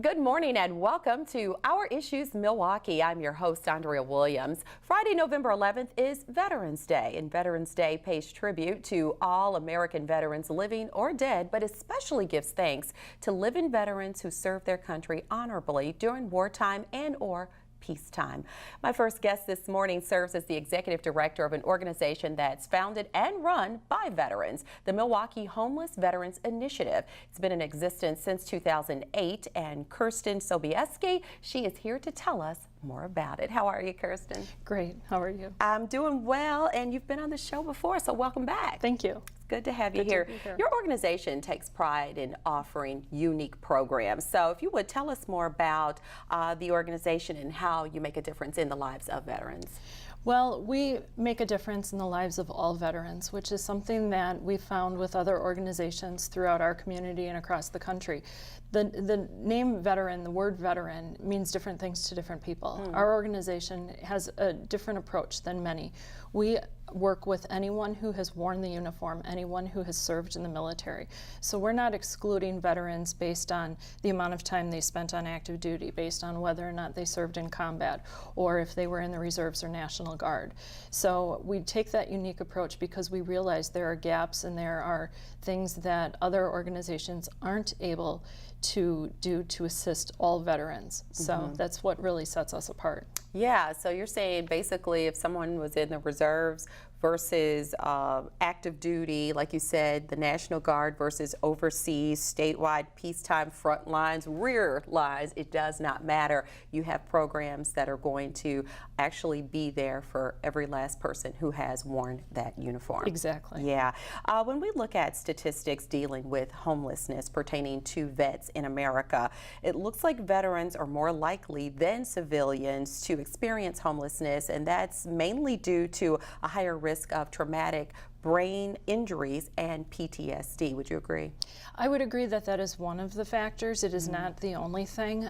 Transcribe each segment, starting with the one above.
Good morning and welcome to Our Issues Milwaukee. I'm your host, Andrea Williams. Friday, November 11th is Veterans Day, and Veterans Day pays tribute to all American veterans living or dead, but especially gives thanks to living veterans who served their country honorably during wartime and/or peacetime. My first guest this morning serves as the executive director of an organization that's founded and run by veterans, the Milwaukee Homeless Veterans Initiative. It's been in existence since 2008, and Kirsten Sobieski, she is here to tell us more about it. How are you, Kirsten? Great. How are you? I'm doing well, and you've been on the show before, so welcome back. Thank you. Good to have you here. Your organization takes pride in offering unique programs. So if you would tell us more about the organization and how you make a difference in the lives of veterans. Well, we make a difference in the lives of all veterans, which is something that we found with other organizations throughout our community and across the country. The name veteran, the word veteran, means different things to different people. Our organization has a different approach than many. We work with anyone who has worn the uniform, anyone who has served in the military. So we're not excluding veterans based on the amount of time they spent on active duty, based on whether or not they served in combat, or if they were in the reserves or National Guard. So we take that unique approach because we realize there are gaps and there are things that other organizations aren't able to do to assist all veterans. So that's what really sets us apart. Yeah, so you're saying basically if someone was in the reserves versus active duty, like you said, the National Guard versus overseas, statewide, peacetime, front lines, rear lines, it does not matter. You have programs that are going to actually be there for every last person who has worn that uniform. Exactly. Yeah. When we look at statistics dealing with homelessness pertaining to vets in America, it looks like veterans are more likely than civilians to experience homelessness, and that's mainly due to a higher risk of traumatic brain injuries and PTSD. Would you agree? I would agree that that is one of the factors. It is not the only thing.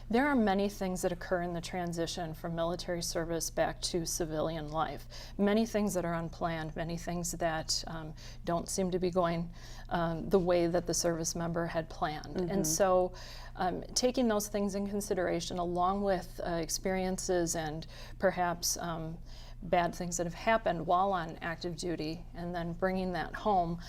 There are many things that occur in the transition from military service back to civilian life. Many things that are unplanned, many things that don't seem to be going the way that the service member had planned. And so taking those things in consideration along with experiences and perhaps bad things that have happened while on active duty and then bringing that home,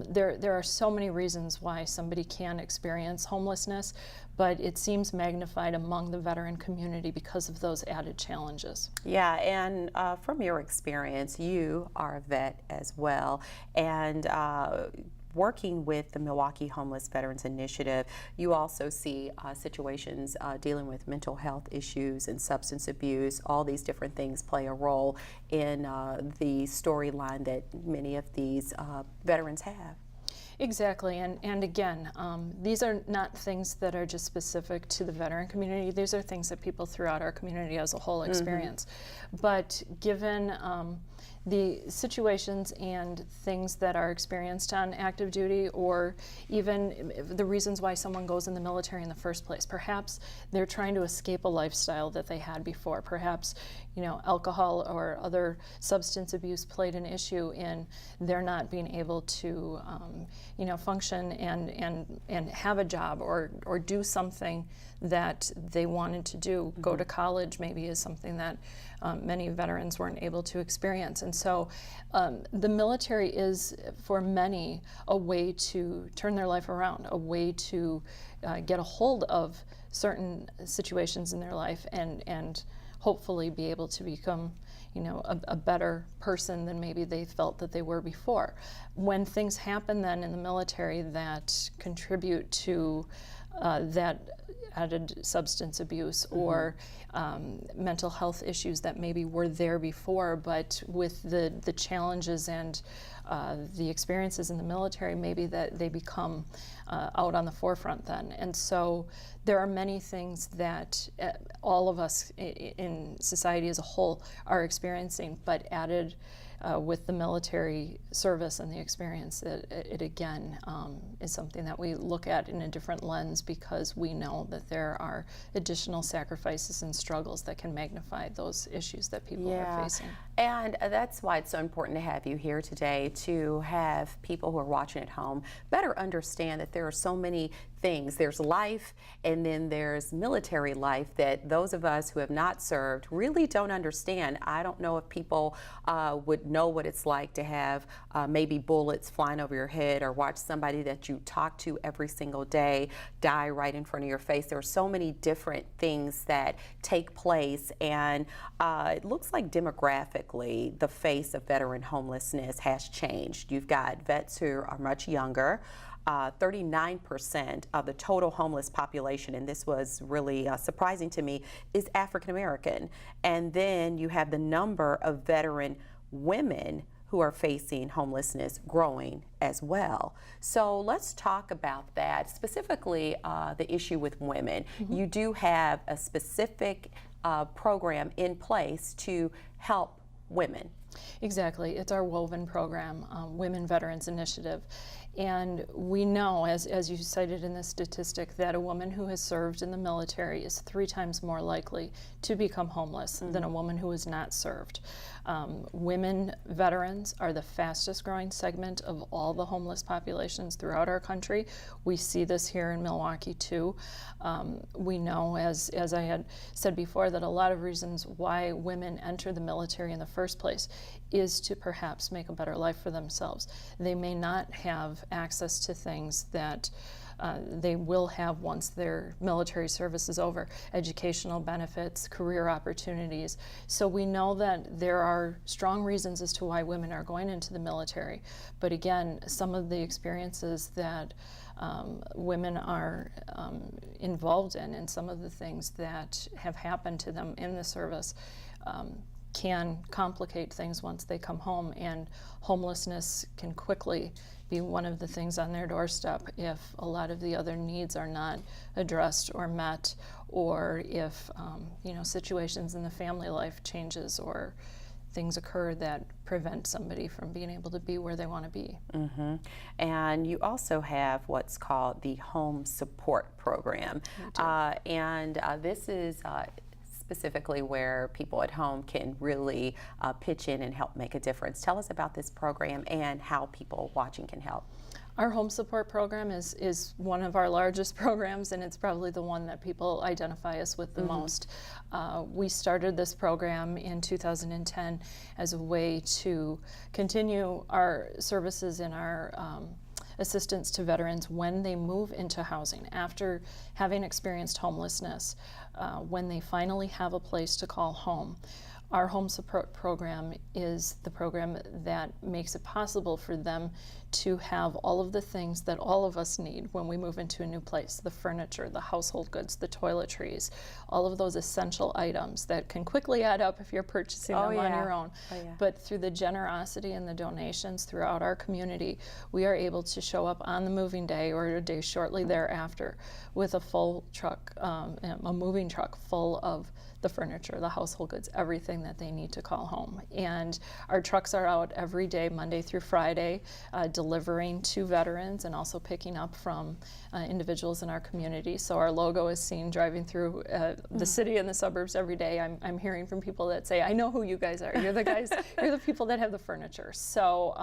there are so many reasons why somebody can experience homelessness, but it seems magnified among the veteran community because of those added challenges. Yeah, and from your experience, you are a vet as well, and working with the Milwaukee Homeless Veterans Initiative, you also see situations dealing with mental health issues and substance abuse. All these different things play a role in the storyline that many of these veterans have. Exactly, and again, these are not things that are just specific to the veteran community. These are things that people throughout our community as a whole experience. But given the situations and things that are experienced on active duty, or even the reasons why someone goes in the military in the first place. Perhaps they're trying to escape a lifestyle that they had before. Perhaps, you know, alcohol or other substance abuse played an issue in their not being able to, you know, function and have a job or do something that they wanted to do. Go to college maybe is something that many veterans weren't able to experience. And so the military is, for many, a way to turn their life around, a way to get a hold of certain situations in their life and hopefully be able to become, you know, a better person than maybe they felt that they were before. When things happen then in the military that contribute to that added substance abuse or mental health issues that maybe were there before, but with the challenges and the experiences in the military, maybe that they become out on the forefront then. And so there are many things that all of us in society as a whole are experiencing, but added with the military service and the experience, it again is something that we look at in a different lens because we know that there are additional sacrifices and struggles that can magnify those issues that people are facing. And that's why it's so important to have you here today, to have people who are watching at home better understand that there are so many things. There's life, and then there's military life that those of us who have not served really don't understand. I don't know if people would know what it's like to have maybe bullets flying over your head, or watch somebody that you talk to every single day die right in front of your face. There are so many different things that take place, and it looks like demographically the face of veteran homelessness has changed. You've got vets who are much younger. 39% of the total homeless population, and this was really surprising to me, is African American. And then you have the number of veteran women who are facing homelessness growing as well. So let's talk about that, specifically the issue with women. Mm-hmm. You do have a specific program in place to help women. Exactly. It's our WOVEN program, Women Veterans Initiative. And we know, as you cited in this statistic, that a woman who has served in the military is 3 times more likely to become homeless than a woman who has not served. Women veterans are the fastest growing segment of all the homeless populations throughout our country. We see this here in Milwaukee too. We know, as I had said before, that a lot of reasons why women enter the military in the first place is to perhaps make a better life for themselves. They may not have access to things that they will have once their military service is over: educational benefits, career opportunities. So we know that there are strong reasons as to why women are going into the military. But again, some of the experiences that women are involved in, and some of the things that have happened to them in the service, can complicate things once they come home, and homelessness can quickly be one of the things on their doorstep if a lot of the other needs are not addressed or met, or if situations in the family life changes or things occur that prevent somebody from being able to be where they want to be. Mm-hmm. And you also have what's called the Home Support Program, and this is specifically where people at home can really pitch in and help make a difference. Tell us about this program and how people watching can help. Our home support program is one of our largest programs, and it's probably the one that people identify us with the most. We started this program in 2010 as a way to continue our services and our assistance to veterans when they move into housing after having experienced homelessness. When they finally have a place to call home, our home support program is the program that makes it possible for them to have all of the things that all of us need when we move into a new place: the furniture, the household goods, the toiletries, all of those essential items that can quickly add up if you're purchasing them on your own. But through the generosity and the donations throughout our community, we are able to show up on the moving day or a day shortly thereafter with a full truck, a moving truck full of the furniture, the household goods, everything that they need to call home. And our trucks are out every day, Monday through Friday, delivering to veterans and also picking up from individuals in our community. So our logo is seen driving through the city and the suburbs every day. I'm hearing from people that say, "I know who you guys are. You're the guys, you're the people that have the furniture." So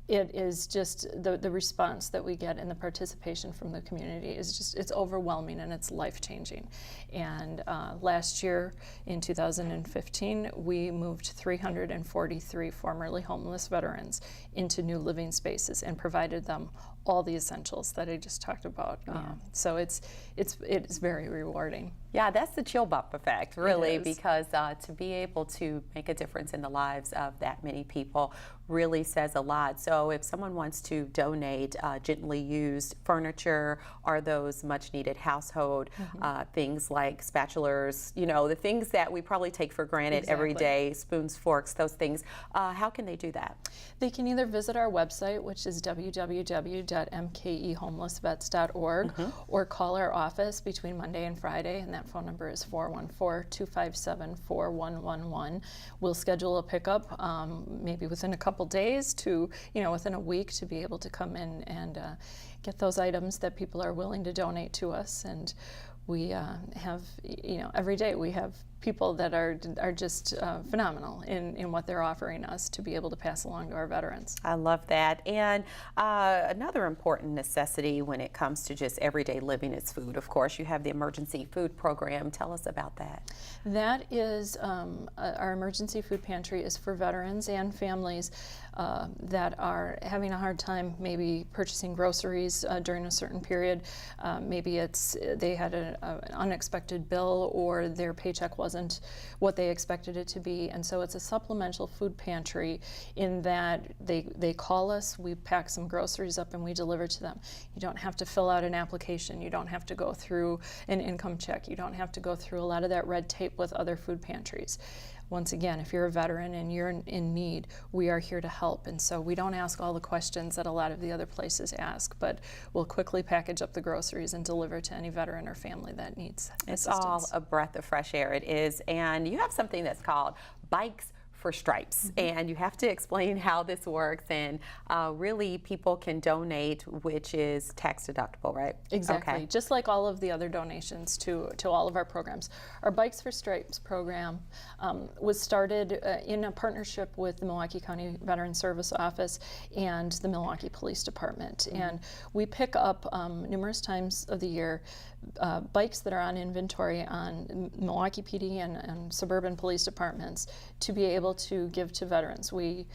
it is just the response that we get and the participation from the community is just, it's overwhelming and it's life-changing. And last year in 2015, we moved 343 formerly homeless veterans into new living spaces and provided them all the essentials that I just talked about. So it's very rewarding. Yeah, that's the chill bump effect, really, because to be able to make a difference in the lives of that many people really says a lot. So if someone wants to donate gently used furniture or those much needed household things like spatulas, the things that we probably take for granted every day, spoons, forks, those things, how can they do that? They can either visit our website, which is www.mkehomelessvets.org, or call our office between Monday and Friday, and that phone number is 414-257-4111. We'll schedule a pickup maybe within a couple days to, within a week, to be able to come in and get those items that people are willing to donate to us. And we have, every day we have people that are just phenomenal in what they're offering us to be able to pass along to our veterans. I love that. And another important necessity when it comes to just everyday living is food. Of course, you have the emergency food program. Tell us about that. That is, our emergency food pantry is for veterans and families that are having a hard time maybe purchasing groceries during a certain period. Maybe they had an unexpected bill, or their paycheck wasn't what they expected it to be, and so it's a supplemental food pantry in that they call us, we pack some groceries up, and we deliver to them. You don't have to fill out an application, you don't have to go through an income check, you don't have to go through a lot of that red tape with other food pantries. Once again, if you're a veteran and you're in need, we are here to help. And so we don't ask all the questions that a lot of the other places ask, but we'll quickly package up the groceries and deliver to any veteran or family that needs assistance. It's all a breath of fresh air, it is. And you have something that's called Bikes for Stripes, and you have to explain how this works, and really people can donate, which is tax deductible, right? Exactly. Okay. Just like all of the other donations to all of our programs. Our Bikes for Stripes program was started in a partnership with the Milwaukee County Veterans Service Office and the Milwaukee Police Department, and we pick up numerous times of the year bikes that are on inventory on Milwaukee PD and suburban police departments to be able to give to veterans. We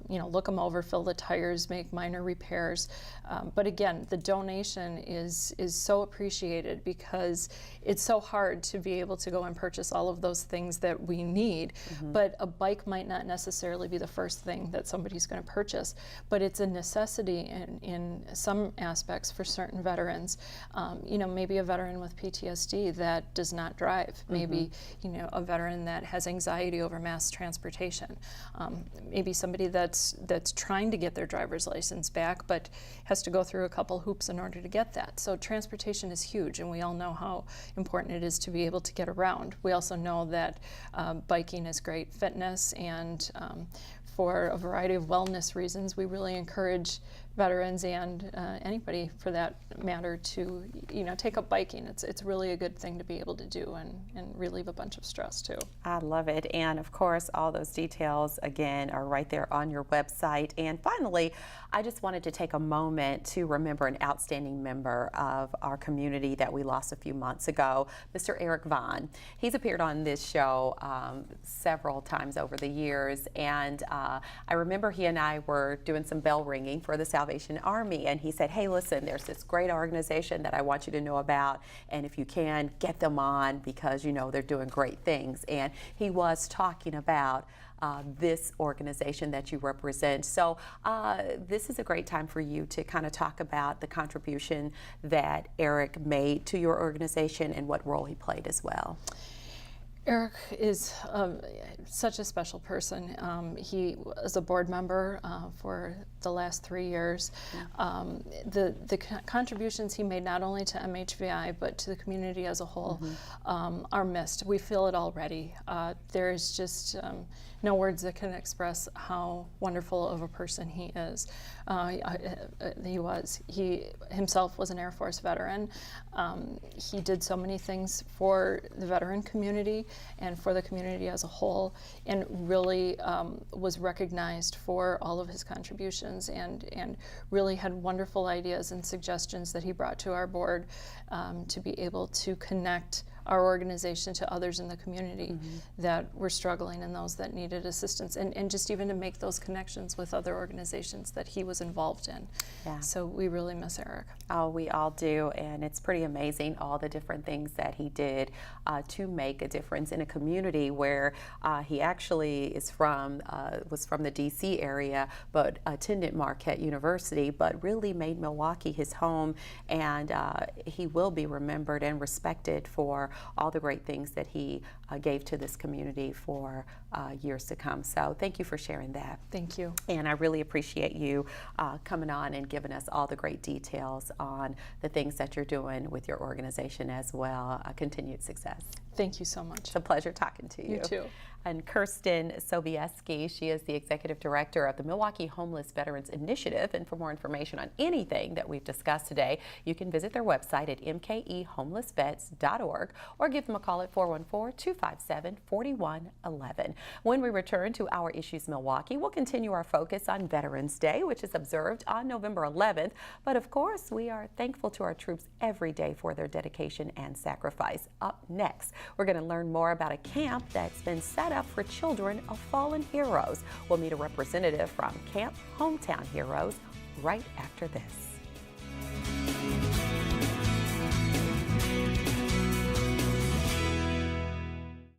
look them over, fill the tires, make minor repairs, but again, the donation is so appreciated because it's so hard to be able to go and purchase all of those things that we need, but a bike might not necessarily be the first thing that somebody's going to purchase, but it's a necessity in some aspects for certain veterans. Maybe a veteran with PTSD that does not drive, maybe a veteran that has anxiety over mass transportation, maybe somebody that's trying to get their driver's license back but has to go through a couple hoops in order to get that. So transportation is huge, and we all know how important it is to be able to get around. We also know that biking is great fitness, and for a variety of wellness reasons, we really encourage veterans and anybody for that matter to take up biking. It's really a good thing to be able to do and relieve a bunch of stress too. I love it, and of course all those details again are right there on your website. And finally, I just wanted to take a moment to remember an outstanding member of our community that we lost a few months ago, Mr. Eric Vaughn. He's appeared on this show several times over the years, and I remember he and I were doing some bell ringing for the Salvation Army, and he said, hey, listen, there's this great organization that I want you to know about, and if you can, get them on because they're doing great things. And he was talking about this organization that you represent. So this is a great time for you to kind of talk about the contribution that Eric made to your organization and what role he played as well. Eric is such a special person. He was a board member for the last 3 years. The contributions he made not only to MHVI but to the community as a whole are missed. We feel it already. There is just no words that can express how wonderful of a person he is. He himself was an Air Force veteran. He did so many things for the veteran community and for the community as a whole, and really was recognized for all of his contributions, and really had wonderful ideas and suggestions that he brought to our board to be able to connect our organization to others in the community that were struggling and those that needed assistance, and just even to make those connections with other organizations that he was involved in. Yeah. So we really miss Eric. Oh, we all do, and it's pretty amazing all the different things that he did to make a difference in a community where he actually was from the DC area but attended Marquette University, but really made Milwaukee his home, and he will be remembered and respected for all the great things that he gave to this community for years to come. So thank you for sharing that. Thank you. And I really appreciate you coming on and giving us all the great details on the things that you're doing with your organization as well. Continued success. Thank you so much. It's a pleasure talking to you. You too. And Kirsten Sobieski, she is the Executive Director of the Milwaukee Homeless Veterans Initiative. And for more information on anything that we've discussed today, you can visit their website at mkehomelessvets.org or give them a call at 414-257-4111. When we return to Our Issues Milwaukee, we'll continue our focus on Veterans Day, which is observed on November 11th. But of course, we are thankful to our troops every day for their dedication and sacrifice. Up next, we're going to learn more about a camp that's been set up for children of fallen heroes. We'll meet a representative from Camp Hometown Heroes right after this.